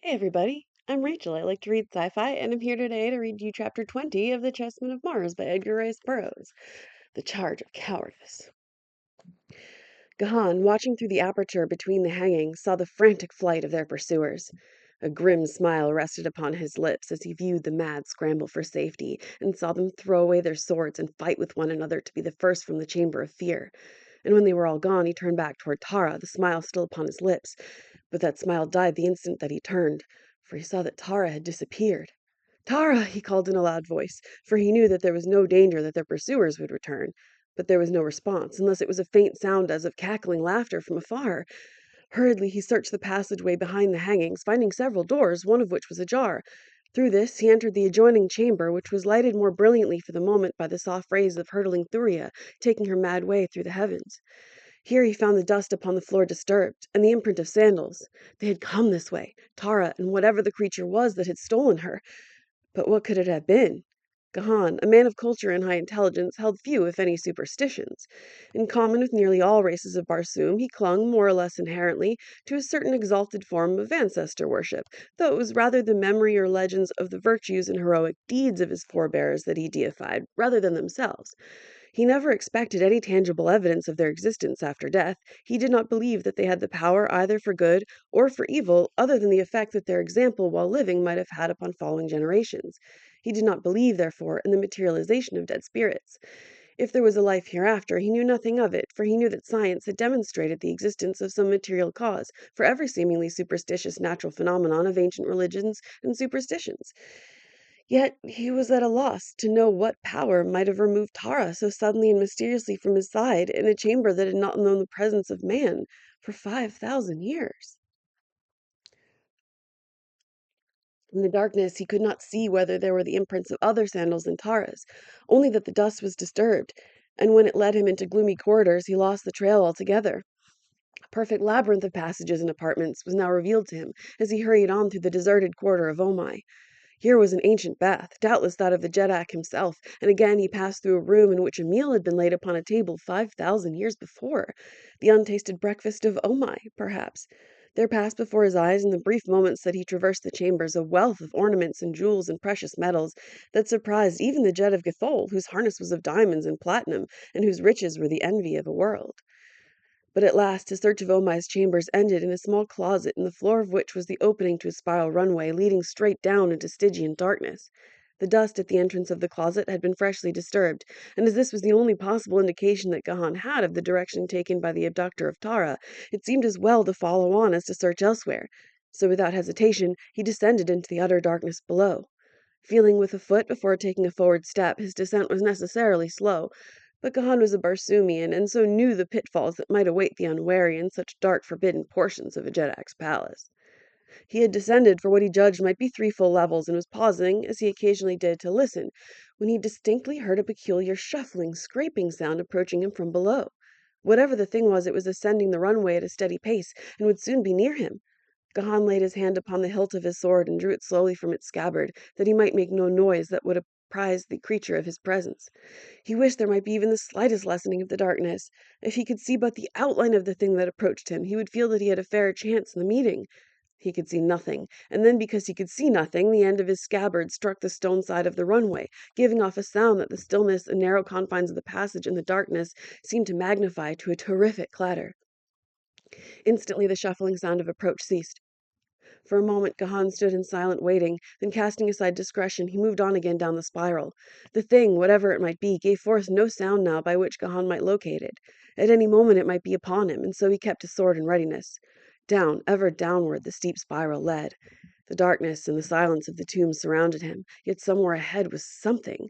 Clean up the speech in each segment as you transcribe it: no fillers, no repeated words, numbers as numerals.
Hey everybody, I'm Rachel. I like to read sci-fi, and I'm here today to read you chapter 20 of The Chessmen of Mars by Edgar Rice Burroughs, The Charge of Cowardice. Gahan, watching through the aperture between the hangings, saw the frantic flight of their pursuers. A grim smile rested upon his lips as he viewed the mad scramble for safety, and saw them throw away their swords and fight with one another to be the first from the chamber of fear. And when they were all gone, he turned back toward Tara, the smile still upon his lips. But that smile died the instant that he turned, for he saw that Tara had disappeared. "Tara!" he called in a loud voice, for he knew that there was no danger that their pursuers would return. But there was no response, unless it was a faint sound as of cackling laughter from afar. Hurriedly he searched the passageway behind the hangings, finding several doors, one of which was ajar. Through this he entered the adjoining chamber, which was lighted more brilliantly for the moment by the soft rays of hurtling Thuria, taking her mad way through the heavens. Here he found the dust upon the floor disturbed, and the imprint of sandals. They had come this way, Tara and whatever the creature was that had stolen her. But what could it have been? Gahan, a man of culture and high intelligence, held few, if any, superstitions. In common with nearly all races of Barsoom, he clung, more or less inherently, to a certain exalted form of ancestor worship, though it was rather the memory or legends of the virtues and heroic deeds of his forebears that he deified, rather than themselves. He never expected any tangible evidence of their existence after death. He did not believe that they had the power either for good or for evil, other than the effect that their example while living might have had upon following generations. He did not believe, therefore, in the materialization of dead spirits. If there was a life hereafter, he knew nothing of it, for he knew that science had demonstrated the existence of some material cause for every seemingly superstitious natural phenomenon of ancient religions and superstitions. Yet he was at a loss to know what power might have removed Tara so suddenly and mysteriously from his side in a chamber that had not known the presence of man for 5,000 years. In the darkness he could not see whether there were the imprints of other sandals than Tara's, only that the dust was disturbed, and when it led him into gloomy corridors he lost the trail altogether. A perfect labyrinth of passages and apartments was now revealed to him as he hurried on through the deserted quarter of Omai. Here was an ancient bath, doubtless that of the Jeddak himself, and again he passed through a room in which a meal had been laid upon a table 5,000 years before. The untasted breakfast of Omai, perhaps. There passed before his eyes, in the brief moments that he traversed the chambers, a wealth of ornaments and jewels and precious metals that surprised even the Jed of Gathol, whose harness was of diamonds and platinum, and whose riches were the envy of a world. But at last his search of Omai's chambers ended in a small closet in the floor of which was the opening to a spiral runway leading straight down into Stygian darkness. The dust at the entrance of the closet had been freshly disturbed, and as this was the only possible indication that Gahan had of the direction taken by the abductor of Tara, it seemed as well to follow on as to search elsewhere. So without hesitation he descended into the utter darkness below. Feeling with a foot before taking a forward step, his descent was necessarily slow, but Gahan was a Barsoomian, and so knew the pitfalls that might await the unwary in such dark, forbidden portions of a Jeddak's palace. He had descended for what he judged might be 3 full levels, and was pausing, as he occasionally did, to listen, when he distinctly heard a peculiar shuffling, scraping sound approaching him from below. Whatever the thing was, it was ascending the runway at a steady pace, and would soon be near him. Gahan laid his hand upon the hilt of his sword and drew it slowly from its scabbard, that he might make no noise that would apprise the creature of his presence. He wished there might be even the slightest lessening of the darkness. If he could see but the outline of the thing that approached him, he would feel that he had a fair chance in the meeting. He could see nothing, and then because he could see nothing, the end of his scabbard struck the stone side of the runway, giving off a sound that the stillness and narrow confines of the passage and the darkness seemed to magnify to a terrific clatter. Instantly the shuffling sound of approach ceased. For a moment Gahan stood in silent waiting, then casting aside discretion, he moved on again down the spiral. The thing, whatever it might be, gave forth no sound now by which Gahan might locate it. At any moment it might be upon him, and so he kept his sword in readiness. Down, ever downward, the steep spiral led. The darkness and the silence of the tomb surrounded him, yet somewhere ahead was something.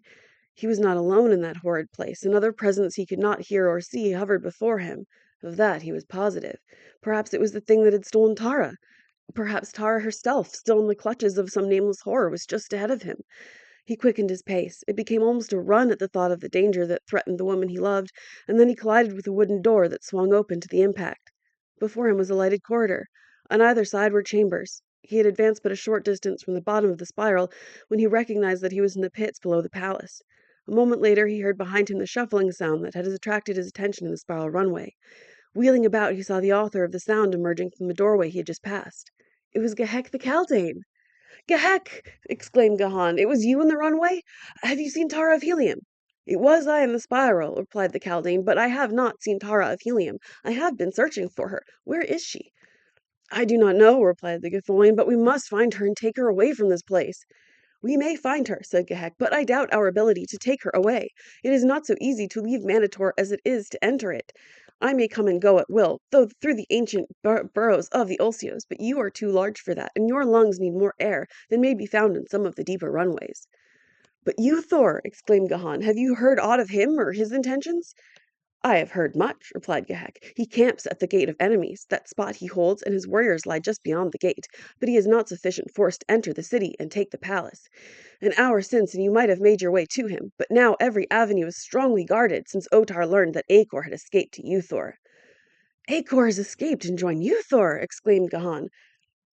He was not alone in that horrid place. Another presence he could not hear or see hovered before him. Of that he was positive. Perhaps it was the thing that had stolen Tara. Perhaps Tara herself, still in the clutches of some nameless horror, was just ahead of him. He quickened his pace. It became almost a run at the thought of the danger that threatened the woman he loved, and then he collided with a wooden door that swung open to the impact. Before him was a lighted corridor. On either side were chambers. He had advanced but a short distance from the bottom of the spiral when he recognized that he was in the pits below the palace. A moment later he heard behind him the shuffling sound that had attracted his attention in the spiral runway. Wheeling about, he saw the author of the sound emerging from the doorway he had just passed. It was Gehek the Kaldane. "Gehek!" exclaimed Gahan. "It was you in the runway? Have you seen Tara of Helium?" "It was I in the spiral," replied the Kaldane, "but I have not seen Tara of Helium. I have been searching for her. Where is she?" "I do not know," replied the Gatholian, "but we must find her and take her away from this place." "We may find her," said Gehek, "but I doubt our ability to take her away. It is not so easy to leave Manitor as it is to enter it. I may come and go at will, though through the ancient burrows of the Ulsios, but you are too large for that, and your lungs need more air than may be found in some of the deeper runways." "But you, Thor!" exclaimed Gahan. "Have you heard aught of him or his intentions?" "I have heard much," replied Gehek. "He camps at the Gate of Enemies. That spot he holds, and his warriors lie just beyond the gate. But he has not sufficient force to enter the city and take the palace. An hour since, and you might have made your way to him. But now every avenue is strongly guarded, since Otar learned that Acor had escaped to Uthor." "Acor has escaped and joined Uthor!" exclaimed Gahan.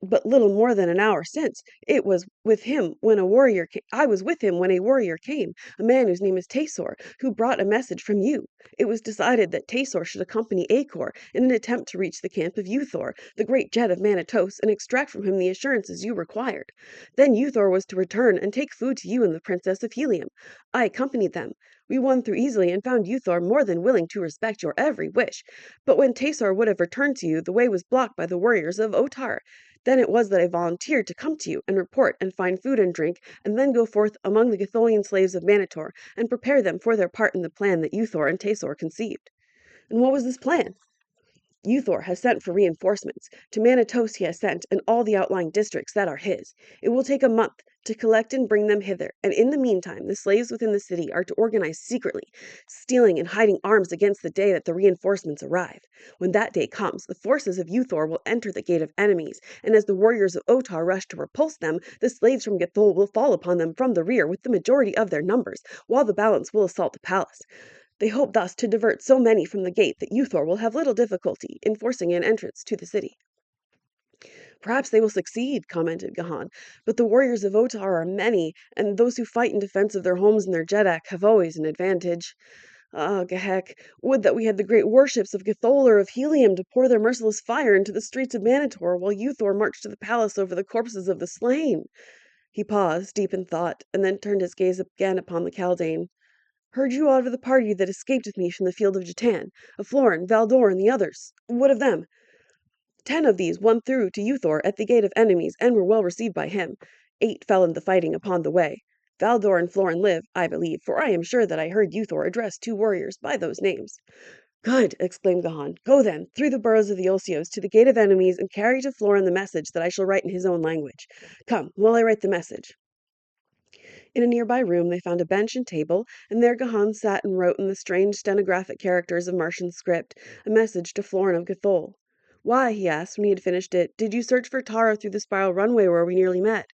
"But little more than an hour since. It was with him when a warrior I was with him when a warrior came, a man whose name is Tasor, who brought a message from you. It was decided that Tasor should accompany Acor in an attempt to reach the camp of Uthor, the great jet of Manitos, and extract from him the assurances you required. Then Uthor was to return and take food to you and the Princess of Helium. I accompanied them. We won through easily and found Uthor more than willing to respect your every wish. But when Tasor would have returned to you, the way was blocked by the warriors of Otar. Then it was that I volunteered to come to you and report and find food and drink, and then go forth among the Gatholian slaves of Manitor and prepare them for their part in the plan that Uthor and Tasor conceived." "And what was this plan?" "Uthor has sent for reinforcements. To Manitos he has sent, and all the outlying districts that are his. It will take a month to collect and bring them hither, and in the meantime the slaves within the city are to organize secretly, stealing and hiding arms against the day that the reinforcements arrive. When that day comes, the forces of Uthor will enter the Gate of Enemies, and as the warriors of Otar rush to repulse them, the slaves from Gathol will fall upon them from the rear with the majority of their numbers, while the balance will assault the palace. They hope thus to divert so many from the gate that Uthor will have little difficulty in forcing an entrance to the city." "Perhaps they will succeed," commented Gahan, "but the warriors of Otar are many, and those who fight in defense of their homes and their Jeddak have always an advantage. Ah, Gehek, would that we had the great warships of Gathol or of Helium to pour their merciless fire into the streets of Manitor, while Uthor marched to the palace over the corpses of the slain." He paused, deep in thought, and then turned his gaze again upon the Kaldane. "Heard you aught of the party that escaped with me from the field of Jatan? Of Florin, Valdor, and the others? What of them?" "10 of these won through to Uthor at the Gate of Enemies, and were well received by him. 8 fell in the fighting upon the way. Valdor and Florin live, I believe, for I am sure that I heard Uthor address 2 warriors by those names." "Good!" exclaimed Gahan. "Go then, through the burrows of the Ulsios, to the Gate of Enemies, and carry to Florin the message that I shall write in his own language. Come, while I write the message." In a nearby room they found a bench and table, and there Gahan sat and wrote in the strange stenographic characters of Martian script a message to Florin of Gathol. "Why," he asked when he had finished it, "did you search for Tara through the spiral runway where we nearly met?"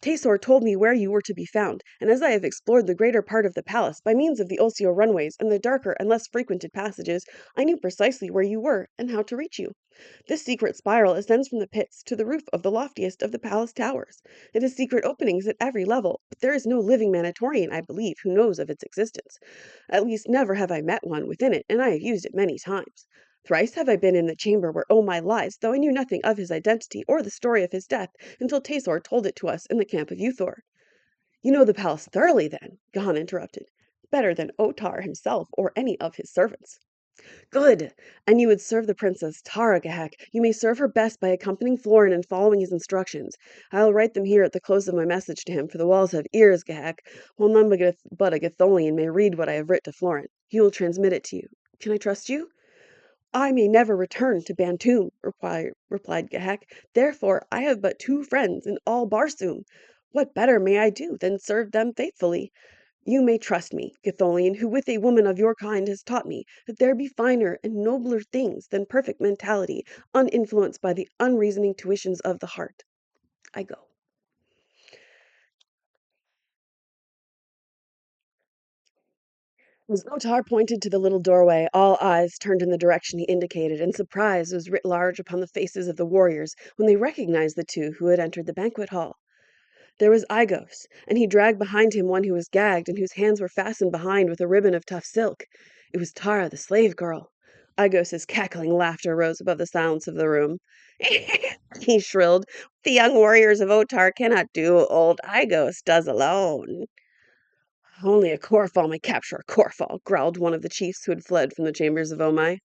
"Tasor told me where you were to be found, and as I have explored the greater part of the palace by means of the Ulsio runways and the darker and less frequented passages, I knew precisely where you were and how to reach you. This secret spiral ascends from the pits to the roof of the loftiest of the palace towers. It has secret openings at every level, but there is no living Manitorian, I believe, who knows of its existence. At least never have I met one within it, and I have used it many times. Thrice have I been in the chamber where Omai lies, though I knew nothing of his identity or the story of his death until Tasor told it to us in the camp of Uthor." "You know the palace thoroughly, then," Gahan interrupted. "Better than Otar himself or any of his servants." "Good! And you would serve the Princess Tara, Gehek. You may serve her best by accompanying Florin and following his instructions. I'll write them here at the close of my message to him, for the walls have ears, Gehek, while none but a Gatholian may read what I have writ to Florin. He will transmit it to you. Can I trust you?" "I may never return to Bantoom," replied Gehek. "Therefore I have but 2 friends in all Barsoom. What better may I do than serve them faithfully? You may trust me, Gatholian, who with a woman of your kind has taught me that there be finer and nobler things than perfect mentality, uninfluenced by the unreasoning tuitions of the heart. I go." As Otar pointed to the little doorway, all eyes turned in the direction he indicated, and surprise was writ large upon the faces of the warriors when they recognized the 2 who had entered the banquet hall. There was Igos, and he dragged behind him one who was gagged and whose hands were fastened behind with a ribbon of tough silk. It was Tara, the slave girl. Igos's cackling laughter rose above the silence of the room. He shrilled. The young warriors of Otar cannot do old Igos does alone. Only a Corfall may capture a Corfall, growled one of the chiefs who had fled from the chambers of Omai.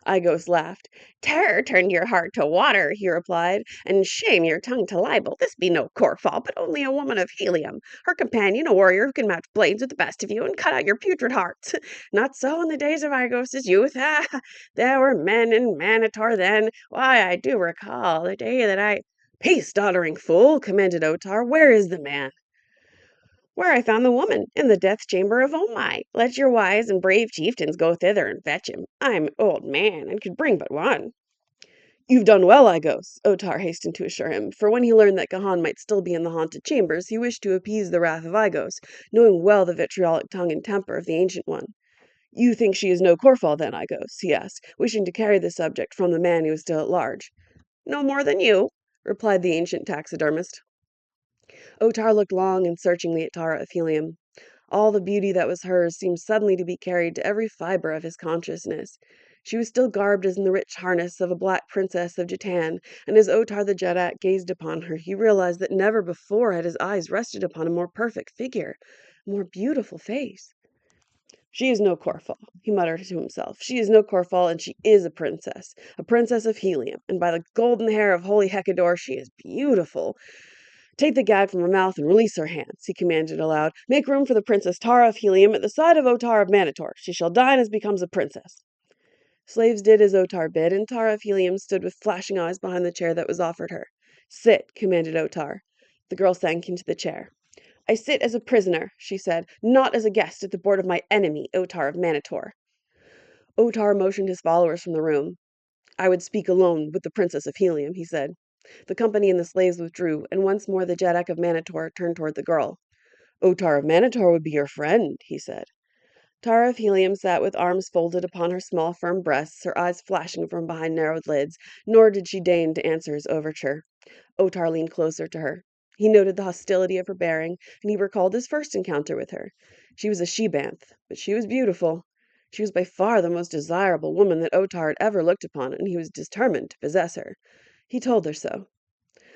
Igos laughed. Terror turned your heart to water, he replied, and shame your tongue to libel. This be no Corfall, but only a woman of helium. Her companion, a warrior who can match blades with the best of you and cut out your putrid hearts. Not so in the days of Igos's youth. Ah, there were men in Manator then. Why, I do recall the day that I... Peace, doddering fool, commanded Otar. Where is the man? Where I found the woman, in the death chamber of Omai. Let your wise and brave chieftains go thither and fetch him. I'm an old man, and could bring but one. You've done well, Igos, Otar hastened to assure him, for when he learned that Gahan might still be in the haunted chambers, he wished to appease the wrath of Igos, knowing well the vitriolic tongue and temper of the Ancient One. You think she is no Corfall, then, Igos? He asked, wishing to carry the subject from the man who was still at large. No more than you, replied the ancient taxidermist. Otar looked long and searchingly at Tara of Helium. All the beauty that was hers seemed suddenly to be carried to every fiber of his consciousness. She was still garbed as in the rich harness of a black princess of Jatan, and as Otar the Jeddak gazed upon her, he realized that never before had his eyes rested upon a more perfect figure, a more beautiful face. She is no Corfall, he muttered to himself. She is no Corfall, and she is a princess of Helium, and by the golden hair of holy Hecador, she is beautiful. Take the gag from her mouth and release her hands, he commanded aloud. Make room for the Princess Tara of Helium at the side of Otar of Manator. She shall dine as becomes a princess. Slaves did as Otar bid, and Tara of Helium stood with flashing eyes behind the chair that was offered her. Sit, commanded Otar. The girl sank into the chair. I sit as a prisoner, she said, not as a guest at the board of my enemy, Otar of Manator. Otar motioned his followers from the room. I would speak alone with the Princess of Helium, he said. The company and the slaves withdrew, and once more the Jeddak of Manator turned toward the girl. Otar of Manator would be your friend, he said. Tara of Helium sat with arms folded upon her small, firm breasts, her eyes flashing from behind narrowed lids, nor did she deign to answer his overture. Otar leaned closer to her. He noted the hostility of her bearing, and he recalled his first encounter with her. She was a she-banth, but she was beautiful. She was by far the most desirable woman that Otar had ever looked upon, and he was determined to possess her. He told her so.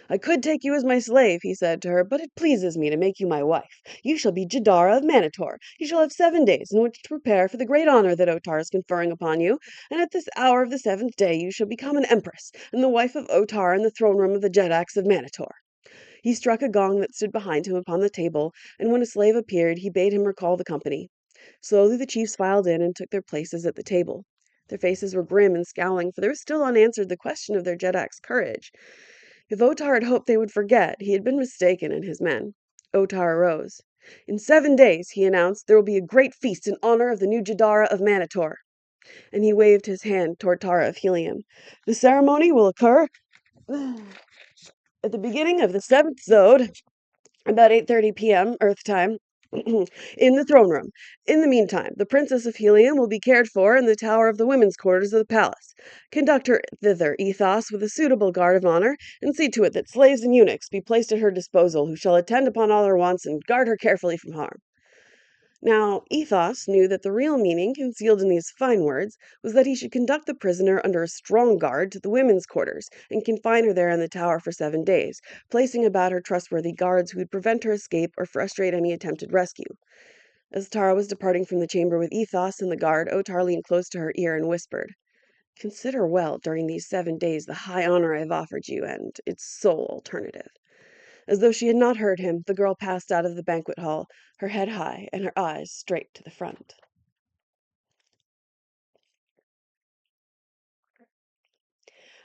I could take you as my slave, he said to her, but it pleases me to make you my wife. You shall be Jadara of Manator. You shall have 7 days in which to prepare for the great honor that Otar is conferring upon you, and at this hour of the 7th day you shall become an empress, and the wife of Otar in the throne room of the Jeddaks of Manator. He struck a gong that stood behind him upon the table, and when a slave appeared, he bade him recall the company. Slowly the chiefs filed in and took their places at the table. Their faces were grim and scowling, for there was still unanswered the question of their Jeddak's courage. If Otar had hoped they would forget, he had been mistaken in his men. Otar arose. In 7 days, he announced, there will be a great feast in honor of the new Jadara of Manator. And he waved his hand toward Tara of Helium. The ceremony will occur at the beginning of the 7th Zode, about 8:30 p.m. Earth time, in the throne room. In the meantime, the Princess of Helium will be cared for in the tower of the women's quarters of the palace. Conduct her thither, Ethos, with a suitable guard of honor, and see to it that slaves and eunuchs be placed at her disposal, who shall attend upon all her wants and guard her carefully from harm. Now, Ethos knew that the real meaning concealed in these fine words was that he should conduct the prisoner under a strong guard to the women's quarters and confine her there in the tower for 7 days, placing about her trustworthy guards who would prevent her escape or frustrate any attempted rescue. As Tara was departing from the chamber with Ethos and the guard, Otar leaned close to her ear and whispered, Consider well during these 7 days the high honor I have offered you and its sole alternative. As though she had not heard him, the girl passed out of the banquet hall, her head high and her eyes straight to the front.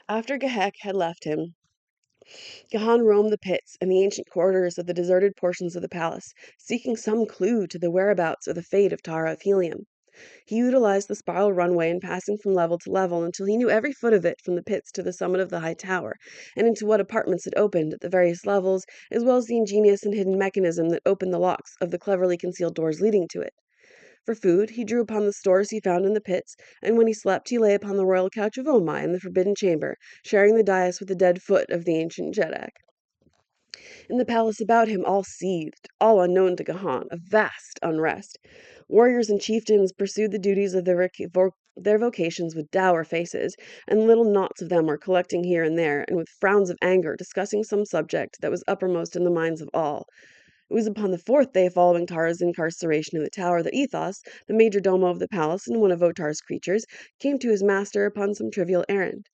After Gahek had left him, Gahan roamed the pits and the ancient corridors of the deserted portions of the palace, seeking some clue to the whereabouts or the fate of Tara of Helium. He utilized the spiral runway in passing from level to level until he knew every foot of it from the pits to the summit of the high tower, and into what apartments it opened at the various levels, as well as the ingenious and hidden mechanism that opened the locks of the cleverly concealed doors leading to it. For food, he drew upon the stores he found in the pits, and when he slept, he lay upon the royal couch of Omai in the forbidden chamber, sharing the dais with the dead foot of the ancient Jeddak. In the palace about him all seethed, all unknown to Gahan, a vast unrest. Warriors and chieftains pursued the duties of their Their vocations with dour faces, and little knots of them were collecting here and there, and with frowns of anger discussing some subject that was uppermost in the minds of all. It was upon the 4th day following Tara's incarceration in the tower that Ethos, the major domo of the palace and one of Otar's creatures, came to his master upon some trivial errand.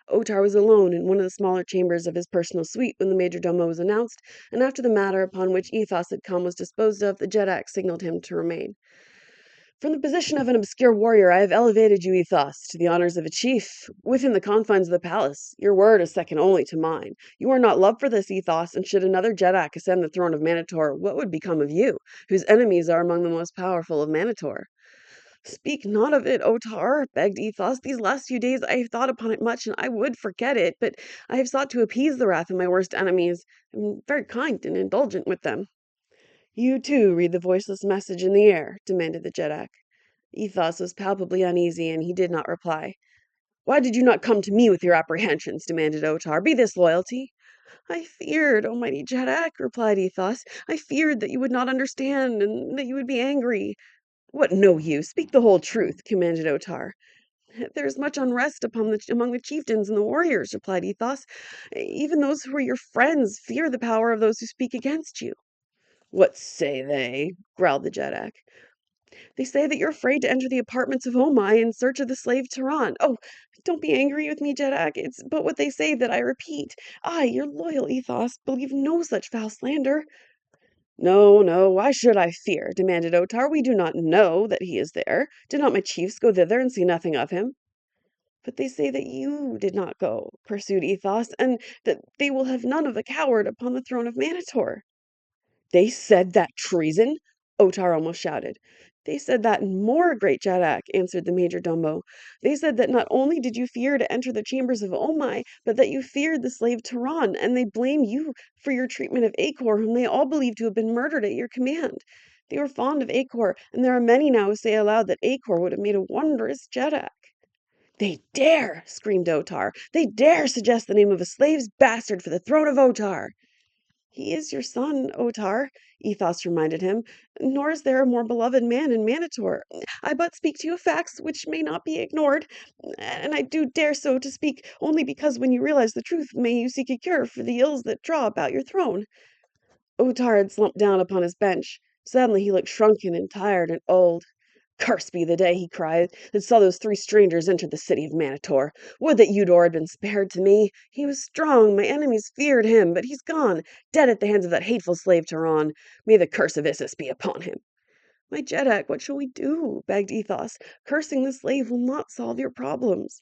Otar was alone in one of the smaller chambers of his personal suite when the major domo was announced, and after the matter upon which Ethos had come was disposed of, the Jeddak signaled him to remain. From the position of an obscure warrior, I have elevated you, Ethos, to the honors of a chief within the confines of the palace. Your word is second only to mine. You are not loved for this, Ethos, and should another Jeddak ascend the throne of Manitor, what would become of you, whose enemies are among the most powerful of Manitor? Speak not of it, Otar, begged Ethos. These last few days I have thought upon it much, and I would forget it, but I have sought to appease the wrath of my worst enemies. I am very kind and indulgent with them. You, too, read the voiceless message in the air, demanded the Jeddak. Ethos was palpably uneasy, and he did not reply. Why did you not come to me with your apprehensions? Demanded Otar. Be this loyalty? I feared, O mighty Jeddak, replied Ethos. I feared that you would not understand, and that you would be angry. What know you? Speak the whole truth, commanded Otar. There is much unrest among the chieftains and the warriors, replied Ethos. Even those who are your friends fear the power of those who speak against you. What say they? Growled the Jeddak. They say that you're afraid to enter the apartments of Omai in search of the slave Taran. Oh, don't be angry with me, Jeddak. It's but what they say that I repeat. I, your loyal Ethos, believe no such foul slander. No, no, why should I fear? Demanded Otar. We do not know that he is there. Did not my chiefs go thither and see nothing of him? But they say that you did not go, pursued Ethos, and that they will have none of the coward upon the throne of Manitor. They said that treason? Otar almost shouted. They said that and more, great Jeddak, answered the major domo. They said that not only did you fear to enter the chambers of Omai, but that you feared the slave Taran, and they blame you for your treatment of Acor, whom they all believe to have been murdered at your command. They were fond of Acor, and there are many now who say aloud that Acor would have made a wondrous Jeddak. They dare, screamed Otar. They dare suggest the name of a slave's bastard for the throne of Otar. He is your son, Otar, Ethos reminded him, nor is there a more beloved man in Manitor. I but speak to you of facts which may not be ignored, and I do dare so to speak only because when you realize the truth may you seek a cure for the ills that draw about your throne. Otar had slumped down upon his bench. Suddenly he looked shrunken and tired and old. Cursed be the day, he cried, that saw those 3 strangers enter the city of Manitor. Would that Eudor had been spared to me. He was strong, my enemies feared him, but he's gone, dead at the hands of that hateful slave Taran. May the curse of Issus be upon him. My Jeddak, what shall we do? Begged Ethos. Cursing the slave will not solve your problems.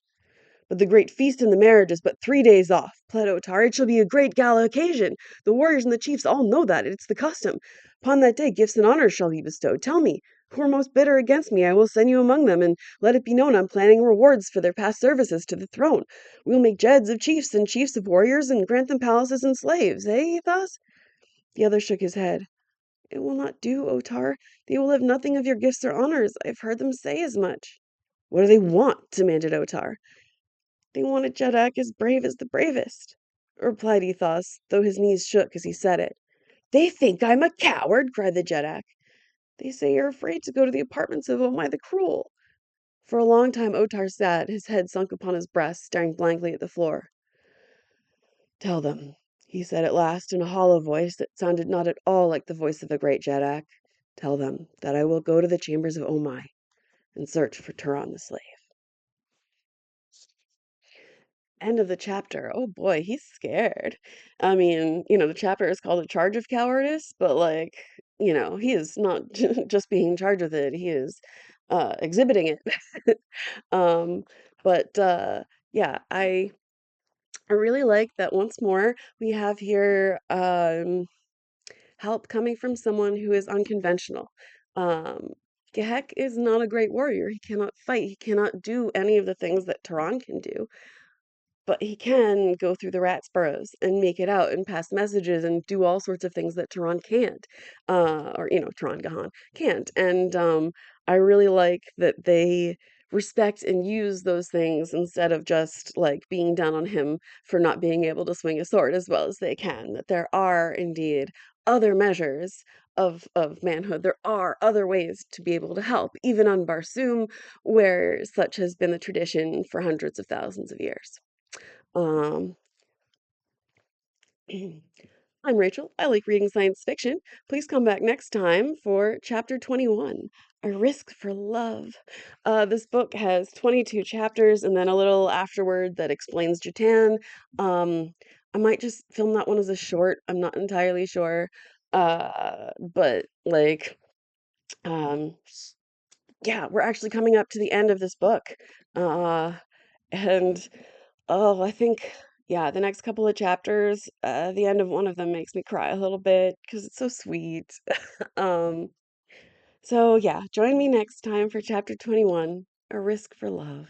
But the great feast and the marriage is but 3 days off, pled Otar. It shall be a great gala occasion. The warriors and the chiefs all know that. It's the custom. Upon that day gifts and honors shall be bestowed. Tell me, who are most bitter against me? I will send you among them, and let it be known I'm planning rewards for their past services to the throne. We'll make Jeds of chiefs and chiefs of warriors, and grant them palaces and slaves, eh, Ethos? The other shook his head. It will not do, Otar. They will have nothing of your gifts or honors. I've heard them say as much. What do they want? Demanded Otar. They want a Jeddak as brave as the bravest, replied Ethos, though his knees shook as he said it. They think I'm a coward, cried the Jeddak. They say you're afraid to go to the apartments of Omai the Cruel. For a long time Otar sat, his head sunk upon his breast, staring blankly at the floor. Tell them, he said at last, in a hollow voice that sounded not at all like the voice of a great Jeddak. Tell them that I will go to the chambers of Omai and search for Taran the slave. End of the chapter. Oh boy, he's scared. I mean, the chapter is called A Charge of Cowardice, but like, he is not just being charged with it, he is exhibiting it. um, but yeah, I really like that once more we have here help coming from someone who is unconventional. Um, Gehek is not a great warrior. He cannot fight. He cannot do any of the things that Taran can do. But he can go through the rat's burrows and make it out and pass messages and do all sorts of things that Tehran can't, or Tehran Gahan can't. And I really like that they respect and use those things instead of just like being down on him for not being able to swing a sword as well as they can. That there are indeed other measures of manhood. There are other ways to be able to help, even on Barsoom, where such has been the tradition for hundreds of thousands of years. Um, I'm Rachel. I like reading science fiction. Please come back next time for chapter 21, A Risk for Love. This book has 22 chapters and then a little afterward that explains Jatan. I might just film that one as a short. I'm not entirely sure. But like, um, yeah, we're actually coming up to the end of this book. Uh, and oh, I think, yeah, the next couple of chapters, the end of one of them makes me cry a little bit because it's so sweet. Um, so yeah, join me next time for chapter 21, A Risk for Love.